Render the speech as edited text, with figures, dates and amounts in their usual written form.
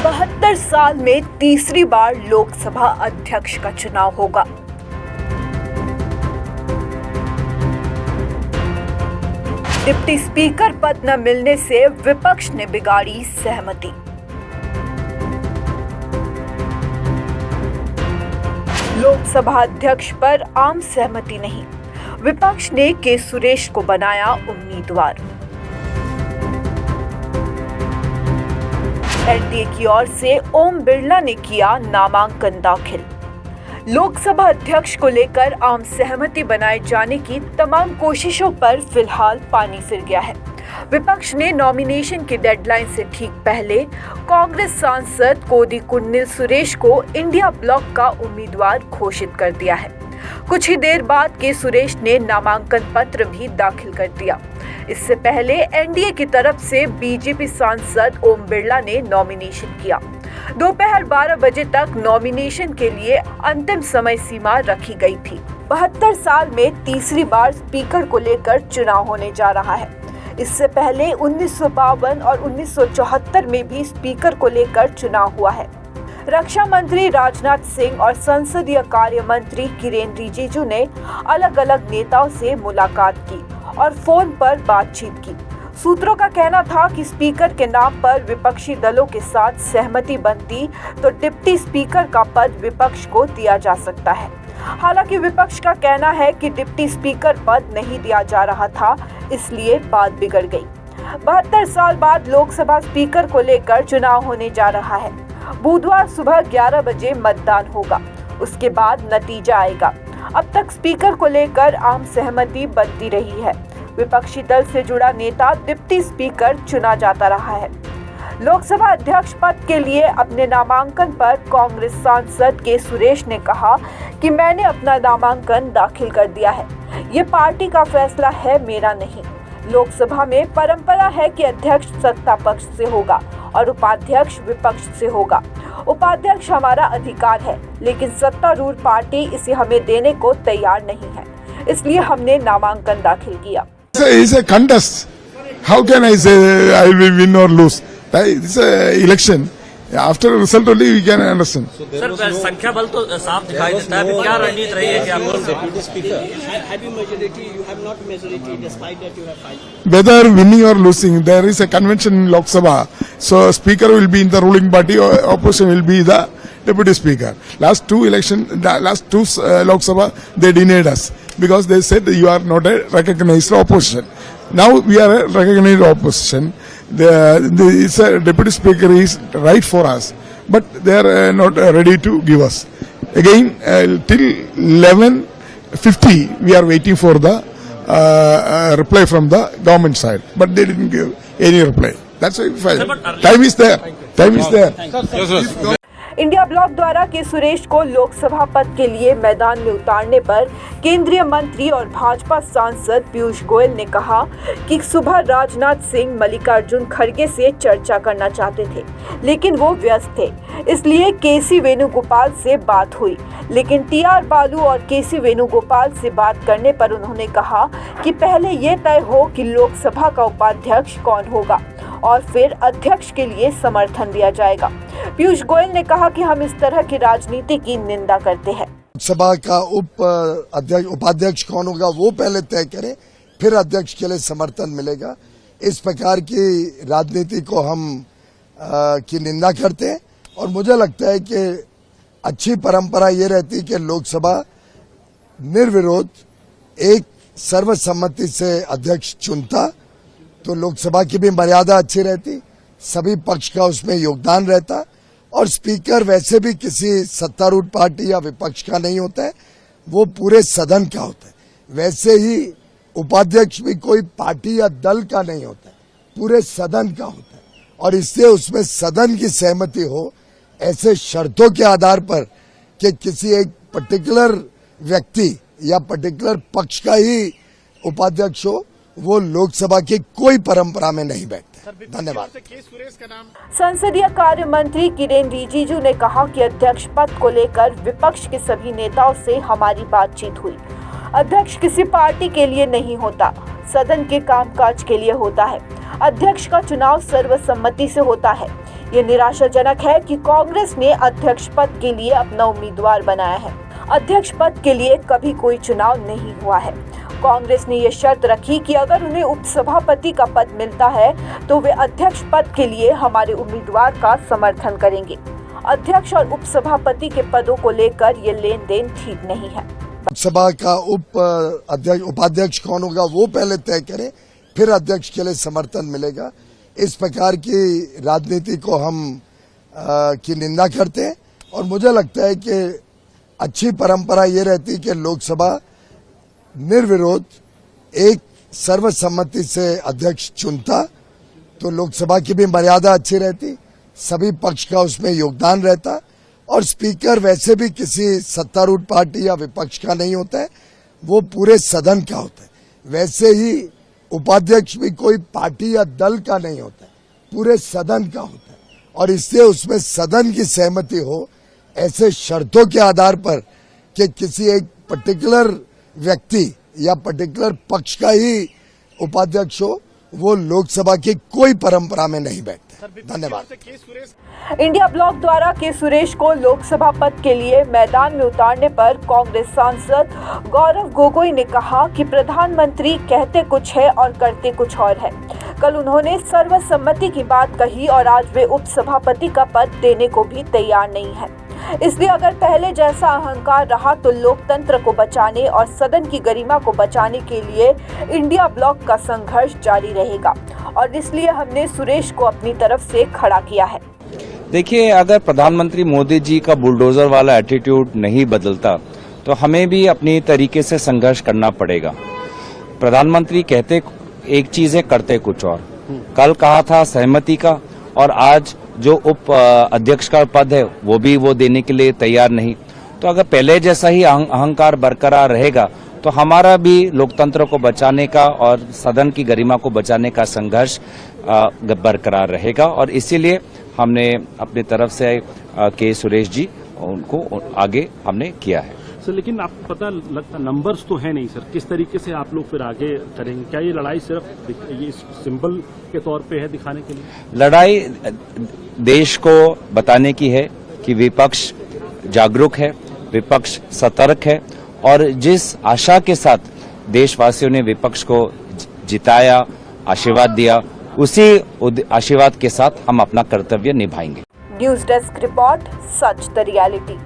72 साल में तीसरी बार लोकसभा अध्यक्ष का चुनाव होगा। डिप्टी स्पीकर पद न मिलने से विपक्ष ने बिगाड़ी सहमति। लोकसभा अध्यक्ष पर आम सहमति नहीं, विपक्ष ने के सुरेश को बनाया उम्मीदवार। एनडीए की ओर से ओम बिरला ने किया नामांकन दाखिल। लोकसभा अध्यक्ष को लेकर आम सहमति बनाए जाने की तमाम कोशिशों पर फिलहाल पानी फिर गया है। विपक्ष ने नॉमिनेशन की डेडलाइन से ठीक पहले कांग्रेस सांसद कोडिकुन्नील सुरेश को इंडिया ब्लॉक का उम्मीदवार घोषित कर दिया है। कुछ ही देर बाद के सुरेश ने नामांकन पत्र भी दाखिल कर दिया। इससे पहले एनडीए की तरफ से बीजेपी सांसद ओम बिरला ने नॉमिनेशन किया। दोपहर 12 बजे तक नॉमिनेशन के लिए अंतिम समय सीमा रखी गई थी। 72 साल में तीसरी बार स्पीकर को लेकर चुनाव होने जा रहा है। इससे पहले 1952 और 1974 में भी स्पीकर को लेकर चुनाव हुआ है। रक्षा मंत्री राजनाथ सिंह और संसदीय कार्य मंत्री किरेन रिजिजू ने अलग अलग नेताओं से मुलाकात की और फोन पर बातचीत की। सूत्रों का कहना था कि स्पीकर के नाम पर विपक्षी दलों के साथ सहमति बनती तो डिप्टी स्पीकर का पद विपक्ष को दिया जा सकता है। हालांकि विपक्ष का कहना है कि डिप्टी स्पीकर पद नहीं दिया जा रहा था, इसलिए बात बिगड़ गई। 72 साल बाद लोकसभा स्पीकर को लेकर चुनाव होने जा रहा है। बुधवार सुबह 11 बजे मतदान होगा, उसके बाद नतीजा आएगा। अब तक स्पीकर को लेकर आम सहमति बनती रही है। विपक्षी दल से जुड़ा नेता डिप्टी स्पीकर चुना जाता रहा है। लोकसभा अध्यक्ष पद के लिए अपने नामांकन पर कांग्रेस सांसद के सुरेश ने कहा कि मैंने अपना नामांकन दाखिल कर दिया है। ये पार्टी का फैसला है, मेरा नहीं। लोकसभा में परंपरा है कि अध्यक्ष सत्ता पक्ष से होगा और उपाध्यक्ष विपक्ष से होगा। उपाध्यक्ष हमारा अधिकार है, लेकिन सत्तारूढ़ पार्टी इसे हमें देने को तैयार नहीं है, इसलिए हमने नामांकन दाखिल किया। It's a contest. How can I say I will win or lose? It's an election. After result only we can understand. Sir, संख्या बल तो साफ दिखाई देता है। अभी क्या रणनीति रही है कि आप Deputy Speaker, have you majority? You have not majority, despite that you have five. Whether winning or losing, there is a convention in Lok Sabha. So speaker will be in the ruling party, or opposition will be the deputy speaker. Last two Lok Sabha, they denied us because they said you are not a recognized opposition. Now we are a recognized opposition. It's a deputy speaker is right for us, but they are not ready to give us. Again, till 11:50, we are waiting for the reply from the government side, but they didn't give any reply. That's why we filed. Time is there. Time is there. India block द्वारा के सुरेश को लोकसभा पद के लिए मैदान में उतारने पर केंद्रीय मंत्री और भाजपा सांसद पीयूष गोयल ने कहा कि सुबह राजनाथ सिंह मल्लिकार्जुन खड़गे से चर्चा करना चाहते थे, लेकिन वो व्यस्त थे, इसलिए केसी वेणुगोपाल से बात हुई। लेकिन टीआर बालू और केसी वेणुगोपाल से बात करने पर उन्होंने कहा कि पहले ये तय हो कि लोकसभा का उपाध्यक्ष कौन होगा और फिर अध्यक्ष के लिए समर्थन दिया जाएगा। पीयूष गोयल ने कहा कि हम इस तरह की राजनीति की निंदा करते हैं। लोकसभा का उपाध्यक्ष कौन होगा वो पहले तय करें, फिर अध्यक्ष के लिए समर्थन मिलेगा। इस प्रकार की राजनीति को हम की निंदा करते हैं और मुझे लगता है कि अच्छी परंपरा ये रहती है कि लोकसभा निर्विरोध एक सर्वसम्मति से अध्यक्ष चुनता, तो लोकसभा की भी मर्यादा अच्छी रहती, सभी पक्ष का उसमें योगदान रहता और स्पीकर वैसे भी किसी सत्तारूढ़ पार्टी या विपक्ष का नहीं होता है, वो पूरे सदन का होता है। वैसे ही उपाध्यक्ष भी कोई पार्टी या दल का नहीं होता है, पूरे सदन का होता है और इससे उसमें सदन की सहमति हो, ऐसे शर्तों के आधार पर कि किसी एक पर्टिकुलर व्यक्ति या पर्टिकुलर पक्ष का ही उपाध्यक्ष हो, वो लोकसभा की कोई परंपरा में नहीं बैठते। धन्यवाद। संसदीय कार्य मंत्री किरेन रिजिजू ने कहा कि अध्यक्ष पद को लेकर विपक्ष के सभी नेताओं से हमारी बातचीत हुई। अध्यक्ष किसी पार्टी के लिए नहीं होता, सदन के कामकाज के लिए होता है। अध्यक्ष का चुनाव सर्वसम्मति से होता है। ये निराशाजनक है कि कांग्रेस ने अध्यक्ष पद के लिए अपना उम्मीदवार बनाया है। अध्यक्ष पद के लिए कभी कोई चुनाव नहीं हुआ है। कांग्रेस ने ये शर्त रखी कि अगर उन्हें उपसभापति का पद मिलता है तो वे अध्यक्ष पद के लिए हमारे उम्मीदवार का समर्थन करेंगे। अध्यक्ष और उपसभापति के पदों को लेकर ये लेन देन ठीक नहीं है। लोकसभा का उपाध्यक्ष कौन होगा वो पहले तय करें, फिर अध्यक्ष के लिए समर्थन मिलेगा। इस प्रकार की राजनीति को हम की निंदा करते हैं और मुझे लगता है कि अच्छी परंपरा ये रहती कि लोकसभा निर्विरोध एक सर्वसम्मति से अध्यक्ष चुनता तो लोकसभा की भी मर्यादा अच्छी रहती, सभी पक्ष का उसमें योगदान रहता और स्पीकर वैसे भी किसी सत्तारूढ़ पार्टी या विपक्ष का नहीं होता है, वो पूरे सदन का होता है। वैसे ही उपाध्यक्ष भी कोई पार्टी या दल का नहीं होता है, पूरे सदन का होता है और इससे उसमें सदन की सहमति हो। ऐसे शर्तों के आधार पर कि किसी एक पर्टिकुलर व्यक्ति या पर्टिकुलर पक्ष का ही उपाध्यक्ष हो, वो लोकसभा की कोई परंपरा में नहीं बैठता। धन्यवाद। इंडिया ब्लॉक द्वारा के सुरेश को लोकसभा पद के लिए मैदान में उतारने पर कांग्रेस सांसद गौरव गोगोई ने कहा कि प्रधानमंत्री कहते कुछ है और करते कुछ और है। कल उन्होंने सर्वसम्मति की बात कही और आज वे उपसभापति का पद देने को भी तैयार नहीं है। इसलिए अगर पहले जैसा अहंकार रहा तो लोकतंत्र को बचाने और सदन की गरिमा को बचाने के लिए इंडिया ब्लॉक का संघर्ष जारी रहेगा और इसलिए हमने सुरेश को अपनी तरफ से खड़ा किया है। देखिए, अगर प्रधानमंत्री मोदी जी का बुलडोजर वाला एटीट्यूड नहीं बदलता तो हमें भी अपनी तरीके से संघर्ष करना पड़ेगा। प्रधानमंत्री कहते एक चीज है, करते कुछ और। कल कहा था सहमति का और आज जो उप अध्यक्ष का पद है वो देने के लिए तैयार नहीं। तो अगर पहले जैसा ही अहंकार बरकरार रहेगा तो हमारा भी लोकतंत्र को बचाने का और सदन की गरिमा को बचाने का संघर्ष बरकरार रहेगा और इसीलिए हमने अपनी तरफ से के सुरेश जी उनको आगे हमने किया है। सर, लेकिन आपको पता लगता नंबर्स तो है नहीं सर, किस तरीके से आप लोग फिर आगे करेंगे? क्या ये लड़ाई सिर्फ ये सिंबल के तौर पे है दिखाने के लिए? लड़ाई देश को बताने की है कि विपक्ष जागरूक है, विपक्ष सतर्क है और जिस आशा के साथ देशवासियों ने विपक्ष को जिताया, आशीर्वाद दिया, उसी आशीर्वाद के साथ हम अपना कर्तव्य निभाएंगे। News desk report, such the reality.